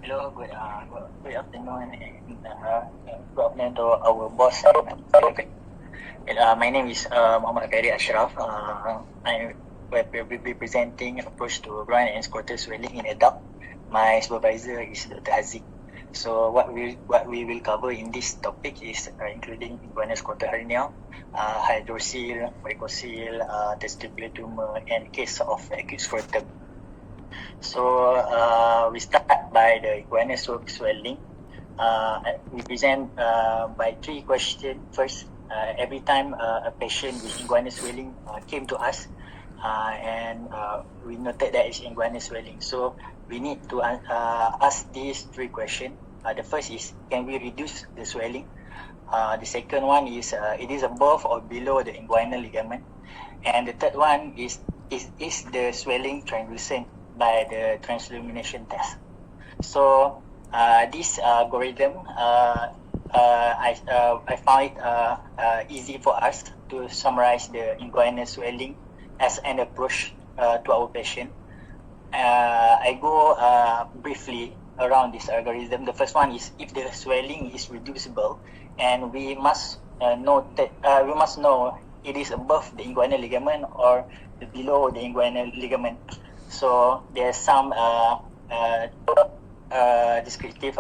Hello, good afternoon, and good afternoon to our boss. My name is Muhammad Khairi Ashraf. I will be presenting approach to groin and squatter swelling in adult. My supervisor is Dr. Haziq. So what we will cover in this topic is including inguinal squatter hernia, hydrocele, varicocele, testicular tumor, and case of acute scrotum. So we start by the inguinal swelling. We present by 3 questions. First, every time a patient with inguinal swelling came to us, and we noted that it's inguinal swelling. So we need to ask these 3 questions. The first is, can we reduce the swelling? The second one is, it is above or below the inguinal ligament? And the third one is the swelling translucent by the transillumination test? So this algorithm, I found it easy for us to summarize the inguinal swelling as an approach to our patient. I go briefly around this algorithm. The first one is, if the swelling is reducible, and we must know it is above the inguinal ligament or below the inguinal ligament. So there's some descriptive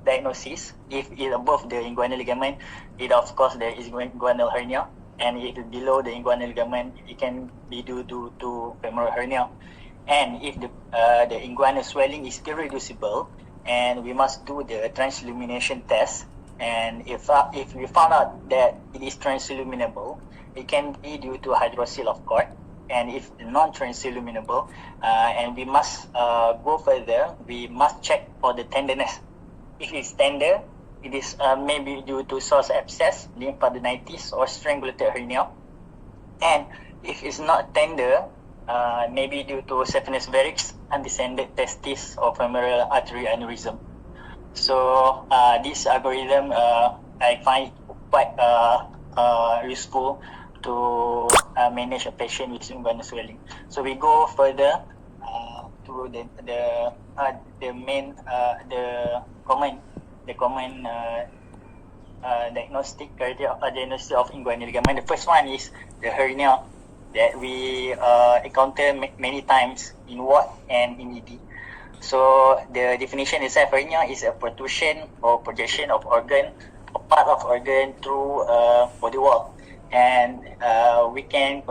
diagnosis. If it's above the inguinal ligament, it of course there is inguinal hernia, and if it's below the inguinal ligament, it can be due to femoral hernia. And if the inguinal swelling is irreducible, and we must do the transillumination test, and if we found out that it is transilluminable, it can be due to hydrocele of course. And if non-transilluminable, and we must go further, we must check for the tenderness. If it's tender, it is maybe due to source abscess, lymphadenitis, or strangulated hernia. And if it's not tender, maybe due to saphenous varix, undescended testis, or femoral artery aneurysm. So this algorithm I find quite useful to manage a patient with inguinal swelling. So we go further to the main common diagnostic criteria diagnosis of inguinal ligament. The first one is the hernia that we encounter many times in ward and in ED. So the definition itself, hernia is a protrusion or projection of organ or part of organ through body wall. And we can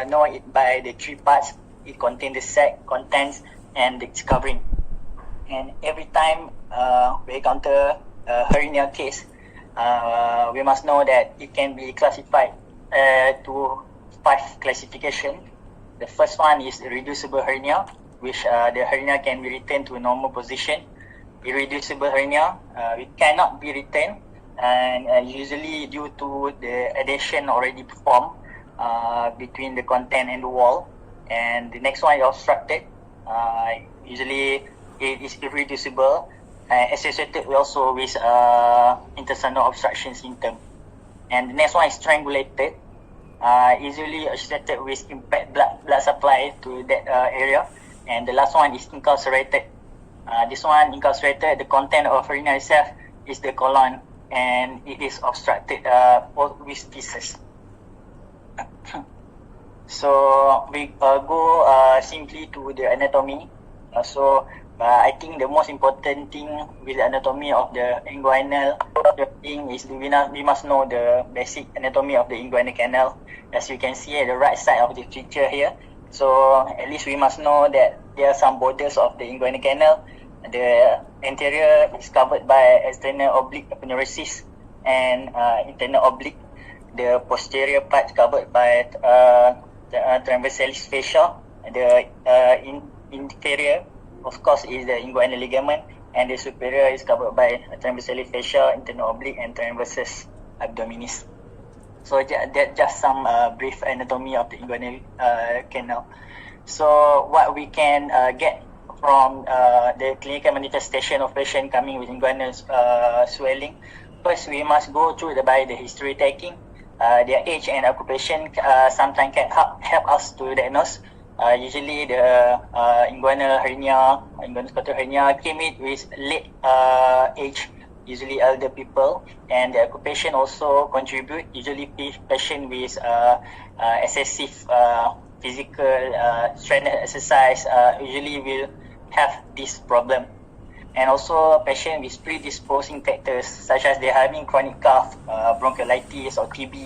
know it by the 3 parts. It contains the sac, contents, and the covering. And every time we encounter a hernia case, we must know that it can be classified to 5 classifications. The first one is reducible hernia, which the hernia can be retained to a normal position. Irreducible hernia, it cannot be retained, and usually due to the adhesion already formed between the content and the wall. And the next one is obstructed. Usually it is irreducible, associated also with intestinal obstruction symptom. And the next one is strangulated, usually associated with impact blood supply to that area. And the last one is incarcerated. This one, incarcerated, the content of hernia itself is the colon, and it is obstructed with feces. So we go simply to the anatomy. I think the most important thing with the anatomy of the inguinal thing is we must know the basic anatomy of the inguinal canal. As you can see at the right side of the picture here. So at least we must know that there are some borders of the inguinal canal. The anterior is covered by external oblique aponeurosis and internal oblique. The posterior part covered by transversalis fascia. The inferior, of course, is the inguinal ligament, and the superior is covered by transversalis fascia, internal oblique, and transversus abdominis. So that's just some brief anatomy of the inguinal canal. So what we can get from the clinical manifestation of patient coming with inguinal swelling, first we must go through the history taking. Their age and occupation sometimes can help us to diagnose. usually the inguinal hernia, inguinal scotal hernia came in with late age, usually elder people, and the occupation also contribute. Usually patient with excessive physical strenuous exercise usually will have this problem. And also patient with predisposing factors such as they're having chronic cough, bronchiolitis or TB,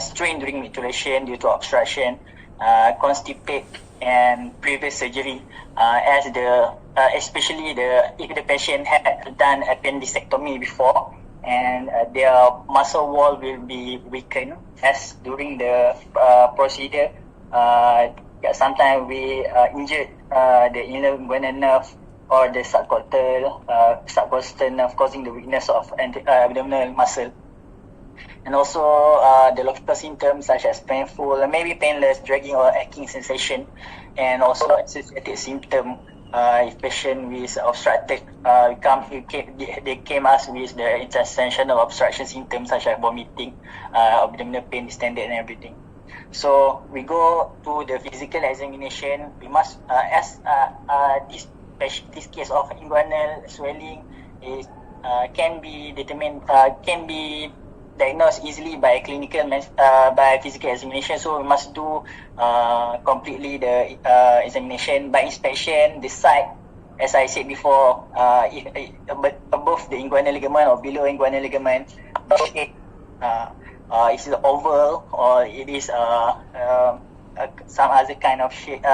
strain during micturition due to obstruction, constipate, and previous surgery, as the especially if the patient had done appendicectomy before, and their muscle wall will be weakened as during the procedure. Sometimes we injured the inner inguinal nerve or the subcostal nerve, causing the weakness of abdominal muscle. And also the local symptoms such as painful, maybe painless, dragging or aching sensation, and also associated symptom if patient with obstructed they came us with the interstitial obstruction symptoms such as vomiting, abdominal pain, distended and everything. So we go to the physical examination. We must this case of inguinal swelling is can be determined, can be diagnosed easily by by physical examination. So we must do completely the examination by inspection the site. As I said before, if above the inguinal ligament or below inguinal ligament, the shape is it oval or it is some other kind of shape.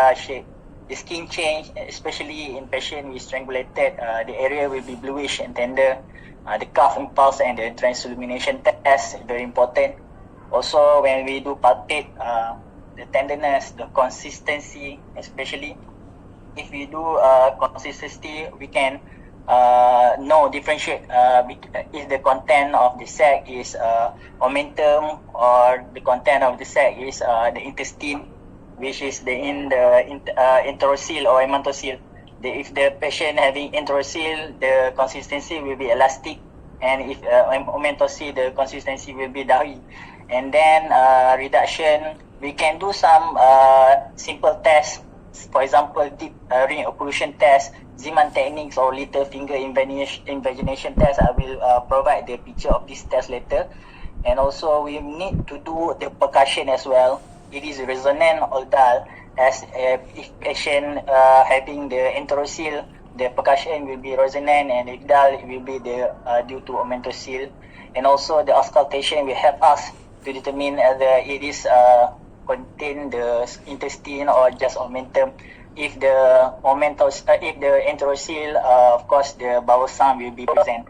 The skin change, especially in patient with strangulated, the area will be bluish and tender. The cuff impulse and the transillumination test, very important. Also, when we do palpate, the tenderness, the consistency, especially if we do consistency, we can differentiate if the content of the sac is omentum or the content of the sac is the intestine, which is in the enterocoel or hematocoel. If the patient having enterocoel, the consistency will be elastic, and if omentocoel, the consistency will be dahi. And then reduction, we can do some simple tests. For example, deep ring occlusion test, Zeeman techniques, or little finger invagination test. I will provide the picture of this test later. And also we need to do the percussion as well. It is resonant or dull, as if patient having the enterocoel, the percussion will be resonant, and if dull, it will be due to omentocoel. And also the auscultation will help us to determine whether it is contain the intestine or just omentum. If the if the enterocoel, of course the bowel sound will be present.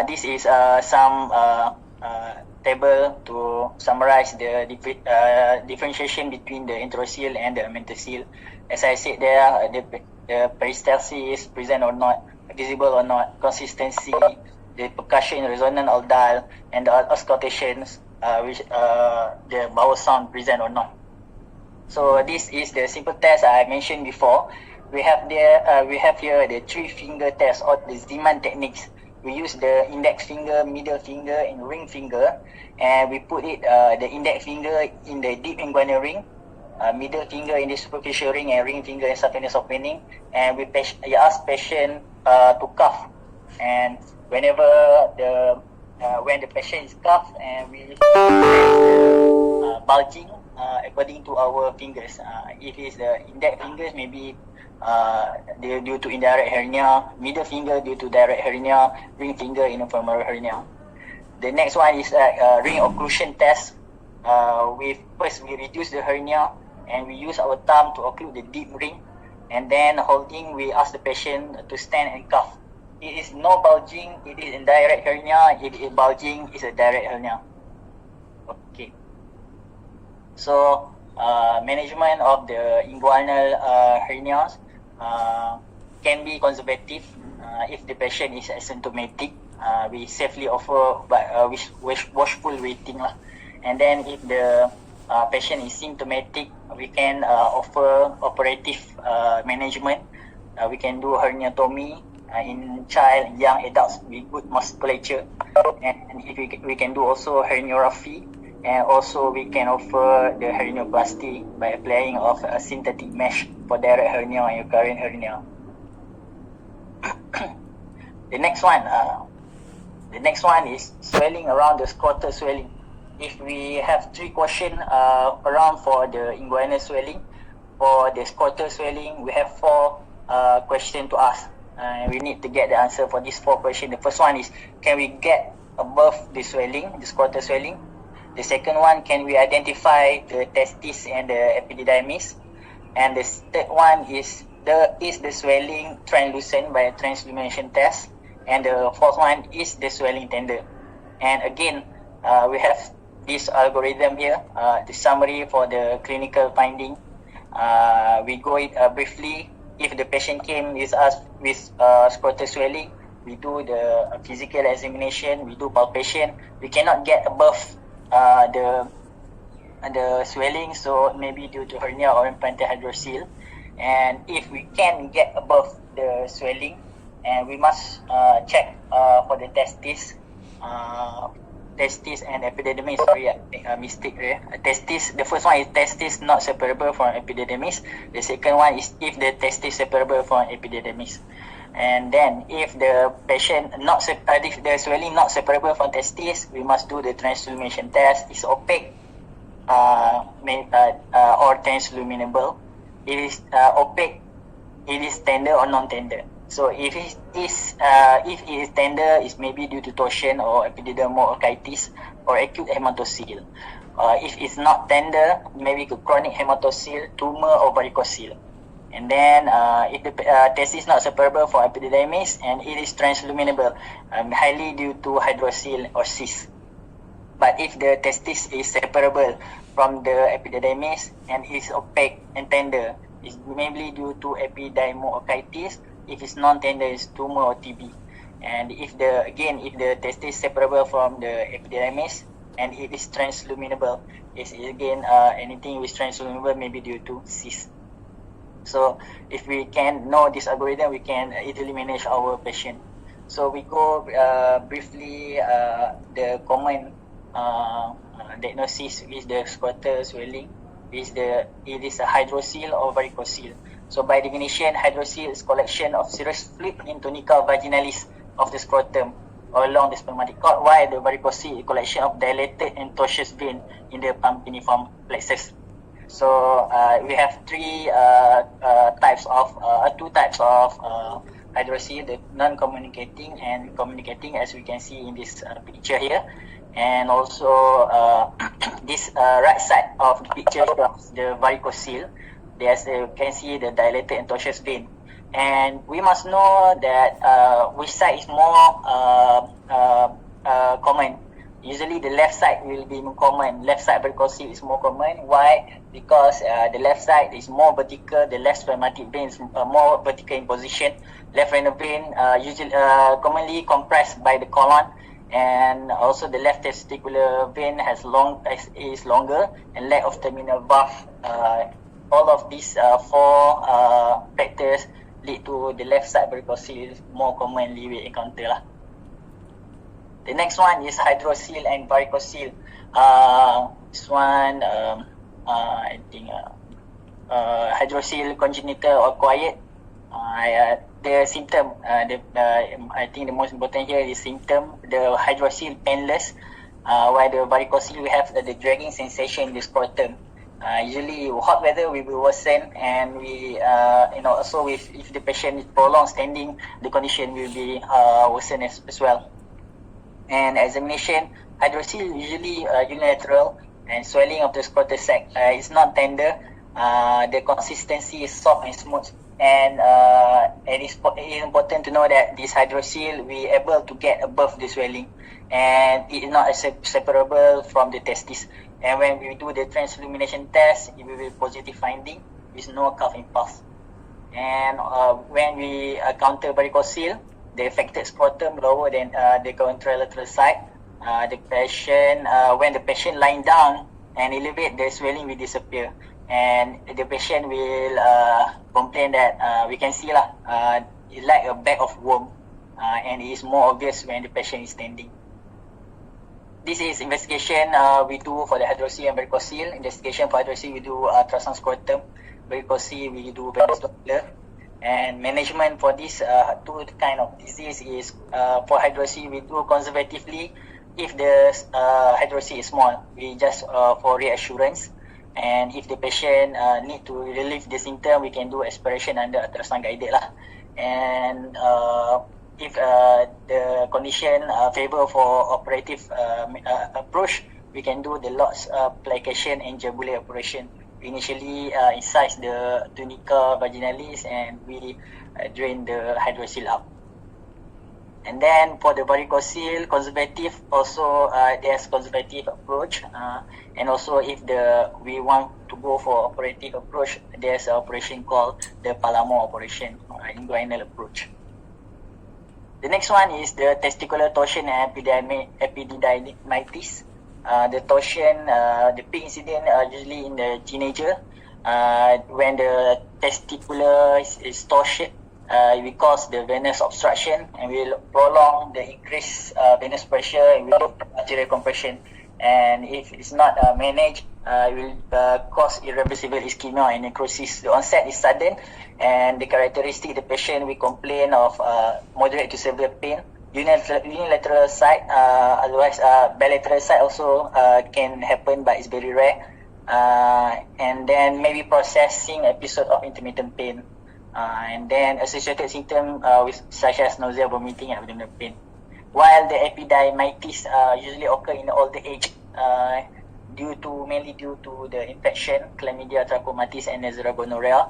This is some table to summarize the differentiation between the enterocoel and the omentocoel. As I said there, the peristalsis present or not, visible or not, consistency, the percussion resonant or dull, and the auscultations, which the bowel sound present or not. So this is the simple test I mentioned before. We have here the 3-finger test or the Zeeman techniques. We use the index finger, middle finger, and ring finger, and we put the index finger in the deep inguinal ring, middle finger in the superficial ring, and ring finger in subcutaneous opening. And we ask patient to cough, and whenever when the patient is cough, and we bulging according to our fingers. If it's the index fingers, maybe due to indirect hernia, middle finger due to direct hernia, ring finger in femoral hernia. The next one is ring occlusion test. First we reduce the hernia, and we use our thumb to occlude the deep ring, and then holding, we ask the patient to stand and cough. It is no bulging, it is indirect hernia. If it is bulging, it's a direct hernia. Okay. So management of the inguinal hernias can be conservative. If the patient is asymptomatic, we safely offer watchful waiting lah. And then if the patient is symptomatic, we can offer operative management. We can do herniatomy in child, young adults with good musculature, and if we can do also herniorrhaphy. And also we can offer the hernioplasty by applying of a synthetic mesh for direct hernia and recurrent hernia. The next one is swelling around the scrotal swelling. If we have 3 questions around for the inguinal swelling, for the scrotal swelling, we have 4 questions to ask. We need to get the answer for these 4 questions. The first one is, can we get above the swelling, the scrotal swelling? The second one, can we identify the testis and the epididymis? And the third one is the swelling translucent by a transillumination test? And the fourth one is the swelling tender. And again, we have this algorithm here, the summary for the clinical finding. We go it briefly. If the patient came with us with scrotal swelling, we do the physical examination, we do palpation. We cannot get above the swelling, so maybe due to hernia or implanted hydrocele. And if we can get above the swelling, and we must check for the testis and epididymis. Sorry, mistake there. Testis, the first one is testis not separable from epididymis. The second one is if the testis separable from epididymis. And then if the patient if the swelling not separable from testis, we must do the transillumination test. It's opaque or transilluminable. It is opaque, it is tender or non-tender. So if it is tender, it's maybe due to torsion or epididymal orchitis or acute hematocele. If it's not tender, maybe chronic hematocele, tumor or varicocele. And then if the testis is not separable from epididymis and it is transilluminable, highly due to hydrocele or cyst. But if the testis is separable from the epididymis and is opaque and tender, it's mainly due to epididymal orchitis. If it's non-tender, it's tumor or TB. And if the testis is separable from the epididymis and it is transilluminable, it's again anything with transilluminable may be due to cyst. So if we can know this algorithm, we can easily manage our patient. So we go briefly the common diagnosis is the scrotal swelling. It is a hydrocele or varicocele. So by definition, hydrocele is collection of serous fluid in tunica vaginalis of the scrotum or along the spermatic cord, while the varicocele is collection of dilated and tortuous vein in the pampiniform plexus. So we have two types of hydrocele, the non-communicating and communicating, as we can see in this picture here. And also this right side of the picture of the varicocele, there's you can see the dilated and tortuous vein. And we must know that which side is more common. Usually the left side will be more common. Left side varicocele is more common. Why? Because the left side is more vertical. The left spermatic vein is more vertical in position. Left renal vein usually commonly compressed by the colon, and also the left testicular vein is longer and lack of terminal valve. All of these 4 factors lead to the left side varicocele more commonly we encounter lah. The next one is hydrocele and varicocele. This one, I think hydrocele congenital or acquired. The symptom, I think the most important here is symptom. The hydrocele painless, while the varicocele we have the dragging sensation in the scrotum. Usually hot weather we will worsen, and we also if the patient is prolonged standing, the condition will be worsen as well. And examination, hydrocele usually unilateral, and swelling of the scrotal sac is not tender. The consistency is soft and smooth, and it is important to know that this hydrocele we able to get above the swelling, and it is not separable from the testis. And when we do the transillumination test, it will be positive finding with no cuff impulse. And when we counter varicocele, the affected scrotum lower than the contralateral side. The patient, when the patient lying down and elevate, the swelling will disappear, and the patient will complain that we can see it's like a bag of worm, and it is more obvious when the patient is standing. This is investigation we do for the hydrocele and varicocele. Investigation for hydrocele, we do ultrasound scrotum. Varicocele, we do venous Doppler. And management for this two kind of disease is for hydrocele, we do conservatively. If the hydrocele is small, we just for reassurance. And if the patient need to relieve the symptom, we can do aspiration under ultrasound guided lah. And if the condition favor for operative approach, we can do the LOTS plication and jabulate operation. We initially incise the tunica vaginalis and we drain the hydrocele out. And then for the varicocele, conservative also there's conservative approach. And also if we want to go for operative approach, there's an operation called the Palamo operation, inguinal approach. The next one is the testicular torsion and epididymitis. The torsion, the peak incident usually in the teenager. When the testicular is torsion, we cause the venous obstruction and will prolong the increased venous pressure and will arterial compression. And if it's not managed, it will cause irreversible ischemia and necrosis. The onset is sudden, and the characteristic, the patient will complain of moderate to severe pain. Unilateral side, otherwise bilateral side also can happen, but it's very rare. And then maybe processing episode of intermittent pain. And then associated symptoms such as nausea, vomiting, and abdominal pain. While the epididymitis usually occur in older age, mainly due to the infection, chlamydia, trachomatis, and Neisseria gonorrhea.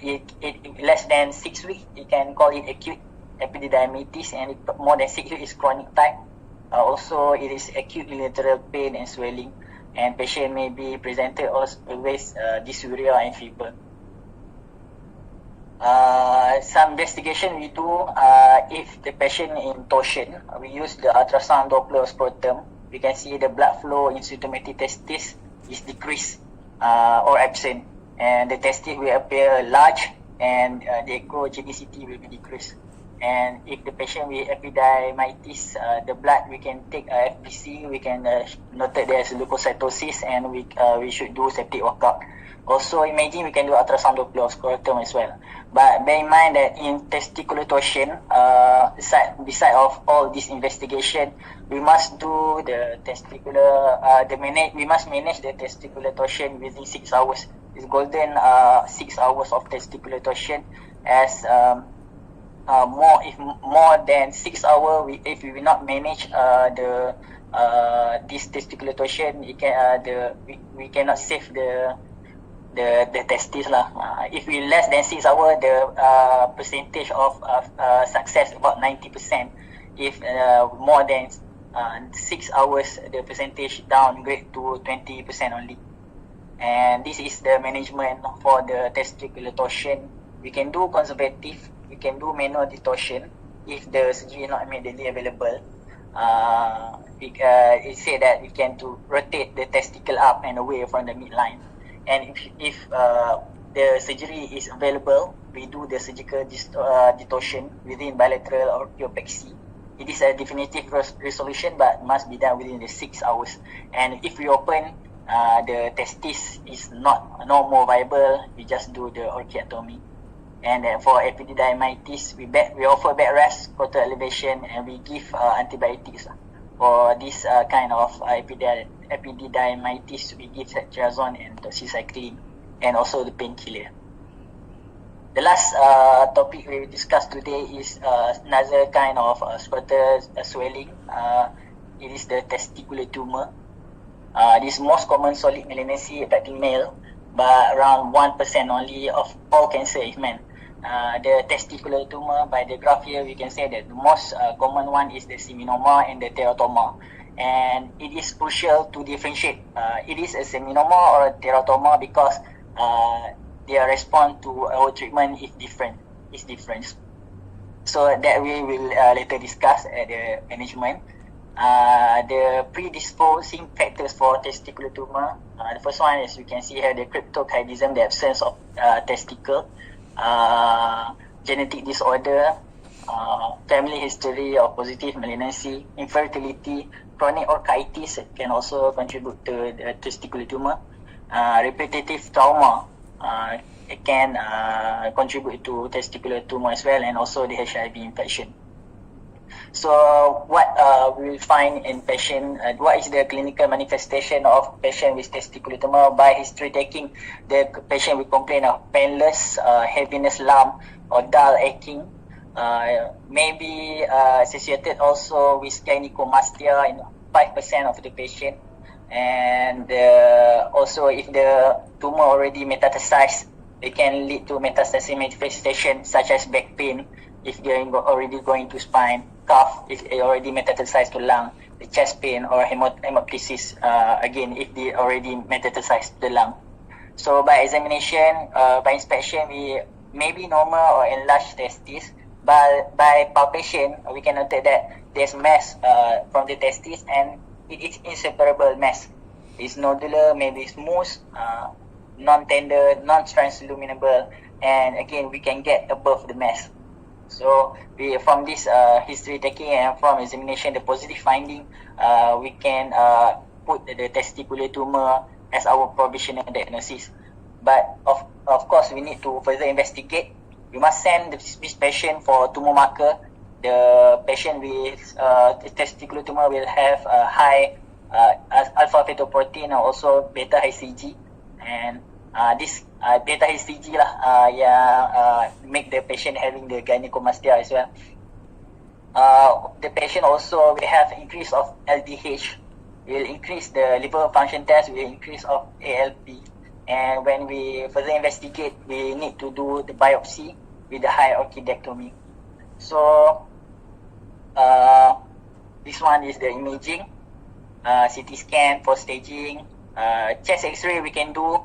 It less than 6 weeks, you can call it acute epididymitis, and more than 6 weeks is chronic type. Also, it is acute unilateral pain and swelling, and patient may be presented also with dysuria and fever. Some investigation we do if the patient in torsion, we use the ultrasound Doppler of scrotum. We can see the blood flow in symptomatic testis is decreased or absent, and the testis will appear large, and the echogenicity will be decreased. And if the patient with epididymitis, the blood, we can take FBC, we can note that there's leukocytosis, and we should do septic workup. Also, imagine we can do ultrasound Doppler of scrotum as well. But bear in mind that in testicular torsion, beside of all this investigation, we must do the testicular, we must manage the testicular torsion within 6 hours. It's golden 6 hours of testicular torsion, as more than 6 hours, if we will not manage this testicular torsion, we cannot save the testis lah. If we less than 6 hours, the percentage of success about 90%. If more than 6 hours, the percentage downgrade to 20% only. And this is the management for the testicular torsion. We can do conservative, we can do manual detorsion if the surgery is not immediately available. It said that we can rotate the testicle up and away from the midline. And if the surgery is available, we do the surgical detorsion within bilateral orchiopexy. It is a definitive resolution, but must be done within the 6 hours. And if we open the testis is no more viable, we just do the orchiectomy. And for epididymitis, we offer bed rest, scrotal elevation, and we give antibiotics. For this kind of epididymitis, we give cetirizine and doxycycline, and also the painkiller. The last topic we will discuss today is another kind of scrotal swelling. It is the testicular tumor. This most common solid malignancy affecting male, but around 1% only of all cancer is men. The testicular tumor, by the graph here, we can say that the most common one is the seminoma and the teratoma. And it is crucial to differentiate. It is a seminoma or a teratoma because their response to our treatment is different. So that we will later discuss at the management. The predisposing factors for testicular tumor. The first one is, we can see here, the cryptorchidism, the absence of testicle. Genetic disorder, family history of positive malignancy, infertility, chronic orchitis can also contribute to the testicular tumor. Repetitive trauma it can contribute to testicular tumor as well, and also the HIV infection. So what we will find in patient, what is the clinical manifestation of patient with testicular tumor? By history taking, the patient will complain of painless, heaviness lump or dull aching, maybe associated also with gynecomastia in 5% of the patient. And also if the tumor already metastasized, it can lead to metastatic manifestation such as back pain if they are already going to spine, cough if they already metastasized to lung, the chest pain, or hemoptysis again if they already metastasized to the lung. So by examination, by inspection, we may be normal or enlarged testes, but by palpation we can note that there's mass from the testes, and it is inseparable mass. It's nodular, maybe smooth, non-tender, non-transluminable, and again we can get above the mass. So from this history taking and from examination, the positive finding, we can put the testicular tumor as our provisional diagnosis. But of course we need to further investigate. We must send this patient for tumor marker. The patient with testicular tumor will have a high alpha fetoprotein and also beta HCG, and this beta HCG make the patient having the gynecomastia as well. The patient also will have increase of LDH, will increase the liver function test, will increase of ALP, and when we further investigate, we need to do the biopsy with the high orchidectomy. So this one is the imaging, CT scan for staging, chest X-ray we can do.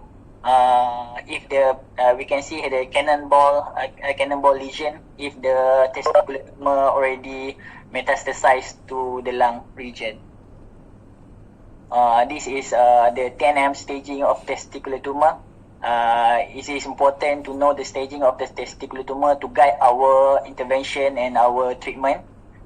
If the we can see the cannonball lesion if the testicular tumor already metastasized to the lung region. This is the 10M staging of testicular tumor. It is important to know the staging of the testicular tumor to guide our intervention and our treatment.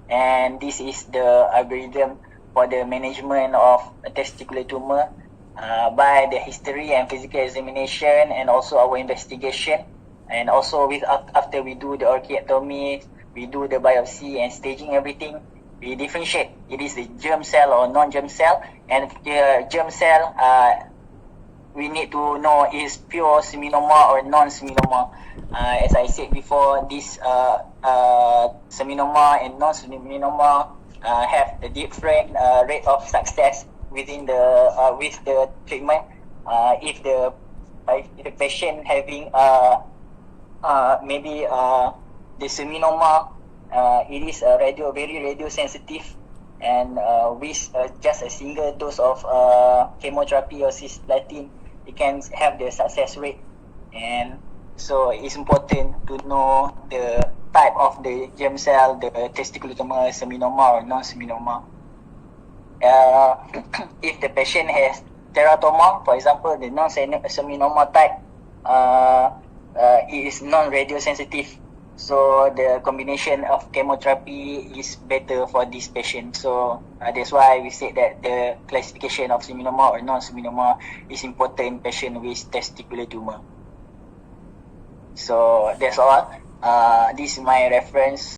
And this is the algorithm for the management of a testicular tumor. By the history and physical examination, and also our investigation, and also after we do the orchiectomy, we do the biopsy and staging everything, we differentiate it is the germ cell or non-germ cell. And the germ cell, we need to know is pure seminoma or non-seminoma. As I said before, this seminoma and non-seminoma have the different rate of success within the with the treatment. If the patient having maybe the seminoma, it is very radio sensitive, and with just a single dose of chemotherapy or cisplatin, it can have the success rate. And so it's important to know the type of the germ cell, the testicular tumor, seminoma or non-seminoma. If the patient has teratoma, for example, the non-seminoma type, it is non-radio sensitive, so the combination of chemotherapy is better for this patient. So that's why we said that the classification of seminoma or non-seminoma is important in patient with testicular tumor. So that's all. This is my reference.